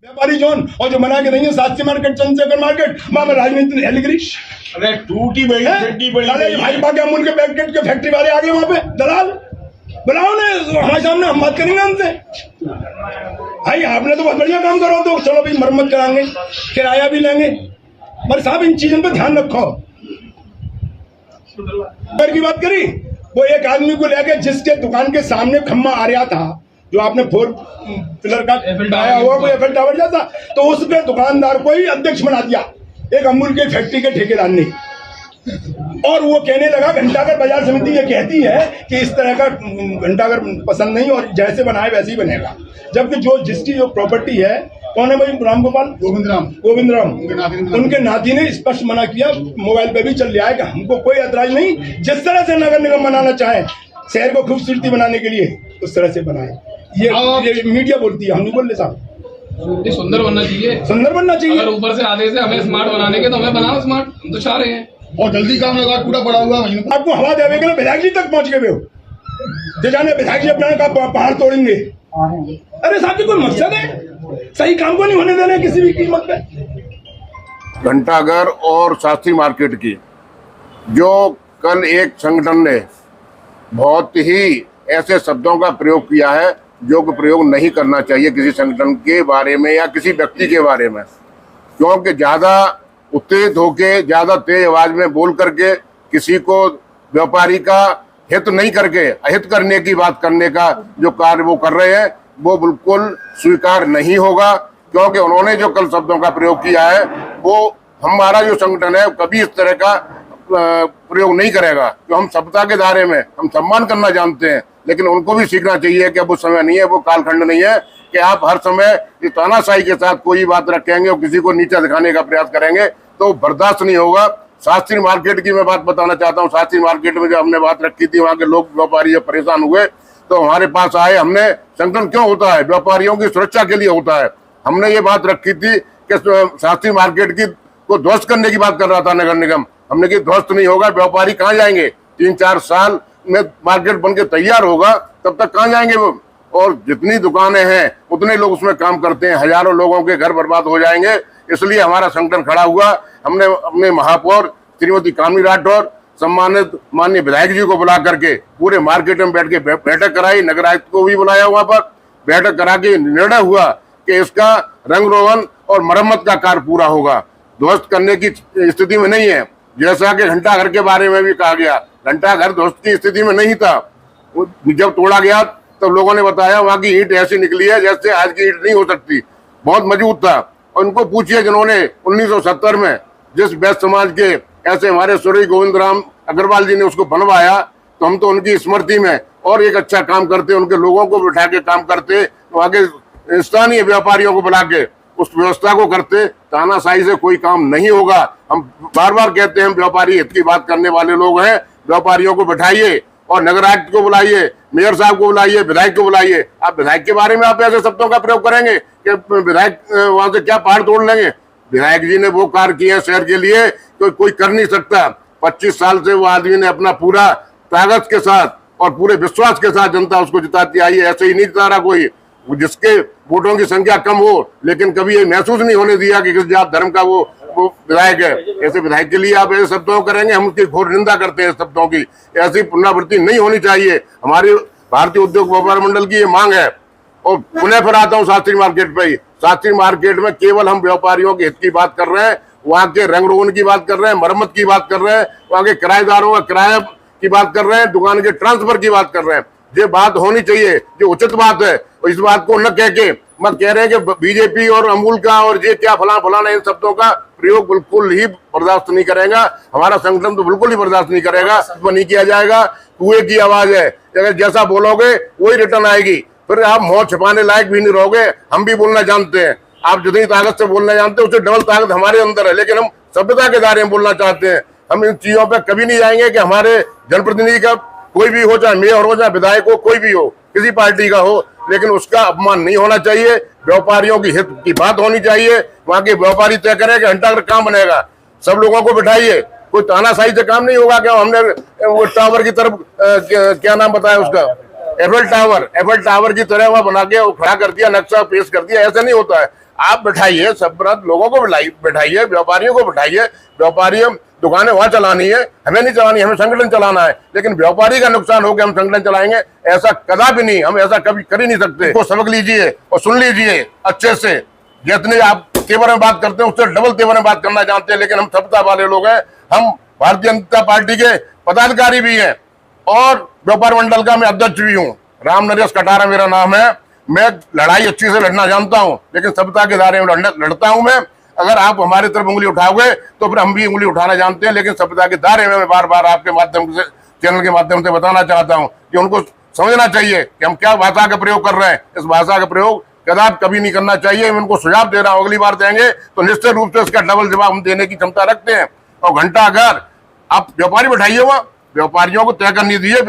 व्यापारी जोन और जो बना के नहीं है शास्त्री मार्केट, चंद्रशेखर मार्केट, वहां पर राजनीति हेलीगिरी। अरे टूटी बड़ी चड्डी बड़ी भाई बाकी अमूल के पैकेट के फैक्ट्री वाले आ गए वहां पे, दलाल बुलाओ ने हमारे सामने, हम बात करेंगे उनसे। भाई आपने तो बहुत बढ़िया काम करो, तो चलो भाई मरम्मत कराएंगे, किराया भी लेंगे, पर साहब इन चीजों पर ध्यान रखो। की बात करी, वो एक आदमी को लेके जिसके दुकान के सामने खम्मा आ रहा था, जो आपने 4 पिलर का बनाया हुआ कोई एफएल टावर जैसा, तो उस पे दुकानदार को ही अध्यक्ष बना दिया एक अमूल के फैक्ट्री के ठेकेदार ने। और वो कहने लगा घंटाघर बाजार समिति ये कहती है कि इस तरह का घंटाघर पसंद नहीं और जैसे बनाए वैसे ही बनेगा, जबकि जो जिसकी जो प्रॉपर्टी है, कौन है भाई, राम गोपाल गोविंद राम उनके नाती ने स्पष्ट मना किया, मोबाइल पे भी चल रहा है कि हमको कोई ऐतराज नहीं, जिस तरह से नगर निगम बनाना चाहे शहर को खूबसूरती बनाने के लिए उस तरह से बनाए। ये मीडिया बोलती है, हम नहीं बोल रहे साहब। सुंदर बनना चाहिए, सुंदर बनना चाहिए। अगर ऊपर से आदेश है हमें स्मार्ट बनाने के, तो हमें बनाओ स्मार्ट, हम तो चाह रहे हैं। और जल्दी काम लगा, टूटा पड़ा हुआ है। आपको हवा देवे के लिए विधायक जी तक पहुंच गए हो, जो जाने विधायक जी अपना का पहाड़ तोड़ेंगे। अरे साहब जी कोई मकसद है, सही काम को नहीं होने देना किसी भी कीमत पे। घंटाघर और शास्त्री मार्केट की जो कल एक संगठन ने बहुत ही ऐसे शब्दों का प्रयोग किया है जो कि प्रयोग नहीं करना चाहिए किसी संगठन के बारे में या किसी व्यक्ति के बारे में, क्योंकि ज्यादा उत्तेजित होके, ज्यादा तेज आवाज में बोल करके किसी को व्यापारी का हित नहीं करके अहित करने की बात करने का जो कार्य वो कर रहे हैं वो बिल्कुल स्वीकार नहीं होगा, क्योंकि उन्होंने जो कल शब्दों का प्रयोग किया है वो हमारा जो संगठन है कभी इस तरह का प्रयोग नहीं करेगा। तो हम सभ्यता के दायरे में हम सम्मान करना जानते हैं, लेकिन उनको भी सीखना चाहिए कि अब वो समय नहीं है, वो कालखंड नहीं है कि आप हर समय इस तानाशाही के साथ कोई बात रखेंगे और किसी को नीचा दिखाने का प्रयास करेंगे तो बर्दाश्त नहीं होगा। शास्त्री मार्केट की मैं बात बताना चाहता हूँ। शास्त्री मार्केट में जो हमने बात रखी थी, वहाँ के लोग व्यापारी जब परेशान हुए तो हमारे पास आए। हमने संगठन क्यों होता है, व्यापारियों की सुरक्षा के लिए होता है। हमने ये बात रखी थी कि शास्त्री मार्केट की को ध्वस्त करने की बात कर रहा था नगर निगम। हमने की ध्वस्त नहीं होगा, व्यापारी कहाँ जाएंगे, 3-4 साल में मार्केट बन के तैयार होगा, तब तक कहाँ जाएंगे वो। और जितनी दुकानें हैं उतने लोग उसमें काम करते हैं, हजारों लोगों के घर बर्बाद हो जाएंगे। इसलिए हमारा संगठन खड़ा हुआ। हमने अपने महापौर श्रीमती कामिनी राठौर, सम्मानित माननीय विधायक जी को बुला करके पूरे मार्केट में बैठ के बैठक कराई, नगर आयुक्त को भी बुलाया, वहां पर बैठक करा के निर्णय हुआ कि इसका रंग रोगन और मरम्मत का कार्य पूरा होगा, ध्वस्त करने की स्थिति में नहीं है। जैसा कि घंटाघर के बारे में भी कहा गया, घंटाघर ध्वस्त की स्थिति में नहीं था। जब तोड़ा गया तब लोगों ने बताया वहां की ईंट ऐसी निकली है जैसे आज की ईंट नहीं हो सकती, बहुत मजबूत था। और उनको पूछिए जिन्होंने 1970 में जिस वैश्य समाज के ऐसे हमारे स्वर्गीय गोविंद राम अग्रवाल जी ने उसको बनवाया, तो हम तो उनकी स्मृति में और एक अच्छा काम करते, उनके लोगों को बिठा के काम करते, तो आगे स्थानीय व्यापारियों को बुला के उस व्यवस्था को करते। तानाशाही से कोई काम नहीं होगा। हम बार बार कहते हैं, व्यापारी हित की बात करने वाले लोग हैं, व्यापारियों को बैठाइए और नगर आयुक्त को बुलाइए, मेयर साहब को बुलाइए, विधायक को बुलाइए। आप विधायक के बारे में आप ऐसे शब्दों का प्रयोग करेंगे कि विधायक वहां से क्या पहाड़ तोड़ लेंगे। विधायक जी ने वो कार्य किए शहर के लिए तो कोई कर नहीं सकता। 25 साल से वो आदमी ने अपना पूरा ताकत के साथ और पूरे विश्वास के साथ जनता उसको जिताती आई है। ऐसे ही नहीं जिता रहा कोई, जिसके वोटों की संख्या कम हो, लेकिन कभी ये महसूस नहीं होने दिया कि किस जात धर्म का वो विधायक है। ऐसे विधायक के लिए आप ऐसे शब्दों करेंगे, हम उसकी घोर निंदा करते हैं। शब्दों की ऐसी पुनरावृत्ति नहीं होनी चाहिए। हमारी भारतीय उद्योग व्यापार मंडल की ये मांग है। और पुनः फिर आता हूँ शास्त्री मार्केट पे ही। शास्त्री मार्केट में केवल हम व्यापारियों के हित की बात कर रहे हैं, वहाँ के रंग रोगन की बात कर रहे हैं, मरम्मत की बात कर रहे हैं, वहाँ के किराएदारों का किराया की बात कर रहे हैं, दुकान के ट्रांसफर की बात कर रहे हैं। ये बात होनी चाहिए, जो उचित बात है। और इस बात को न कह के मत कह रहे हैं कि बीजेपी और अमूल का और ये क्या फलाना, इन शब्दों का प्रयोग बिल्कुल ही बर्दाश्त नहीं करेगा। हमारा संगठन तो बिल्कुल ही बर्दाश्त नहीं करेगा, नहीं किया जाएगा। कुएं की आवाज है, अगर जैसा बोलोगे वही रिटर्न आएगी, फिर आप मुंह छिपाने लायक भी नहीं रहोगे। हम भी बोलना जानते हैं, आप जितनी ताकत से बोलना जानते हैं उससे डबल ताकत हमारे अंदर है, लेकिन हम सभ्यता के दायरे में बोलना चाहते हैं। हम इन चीजों पे कभी नहीं जाएंगे कि हमारे जनप्रतिनिधि का कोई भी हो, चाहे मेयर हो, चाहे विधायक हो, कोई भी हो, किसी पार्टी का हो, लेकिन उसका अपमान नहीं होना चाहिए। व्यापारियों की हित की बात होनी चाहिए। वहाँ के व्यापारी तय करें कि घंटाघर काम बनेगा, सब लोगों को बिठाइए। कोई तानाशाही से काम नहीं होगा। क्या हमने वो टावर की तरफ क्या नाम बताया उसका, एफएल टावर की तरह वहाँ बना के खड़ा कर दिया, नक्शा पेश कर दिया, ऐसा नहीं होता है। आप बैठाइए, सब लोगों को बैठाइए, व्यापारियों को बैठाइए। व्यापारी दुकानें वहां चलानी है, हमें नहीं चलानी, हमें संगठन चलाना है। लेकिन व्यापारी का नुकसान हो गया हम संगठन चलाएंगे, ऐसा कदापि नहीं, हम ऐसा कभी कर ही नहीं सकते। तो सबक लीजिए और सुन लीजिए अच्छे से। जितने आप तेवर में बात करते हैं उससे डबल तेवर में बात करना जानते हैं। लेकिन हम सत्ता वाले लोग हैं, हम भारतीय जनता पार्टी के पदाधिकारी भी हैं और व्यापार मंडल का मैं अध्यक्ष भी हूँ। राम नरेश कटारा मेरा नाम है। मैं लड़ाई अच्छी से लड़ना जानता हूं, लेकिन सभ्यता के दायरे में लड़ता हूं मैं। अगर आप हमारी तरफ उंगली उठाओगे तो फिर हम भी उंगली उठाना जानते हैं, लेकिन सभ्यता के दायरे में मैं बार बार आपके माध्यम से, चैनल के माध्यम से बताना चाहता हूं कि उनको समझना चाहिए कि हम क्या भाषा का प्रयोग कर रहे हैं। इस भाषा का प्रयोग कभी नहीं करना चाहिए। मैं उनको सुझाव दे रहा हूं, अगली बार देंगे तो निश्चित रूप से इसका डबल जवाब हम देने की क्षमता रखते हैं। और घंटा अगर आप व्यापारी बैठाइए, वहां व्यापारियों को तय करनी दीजिए।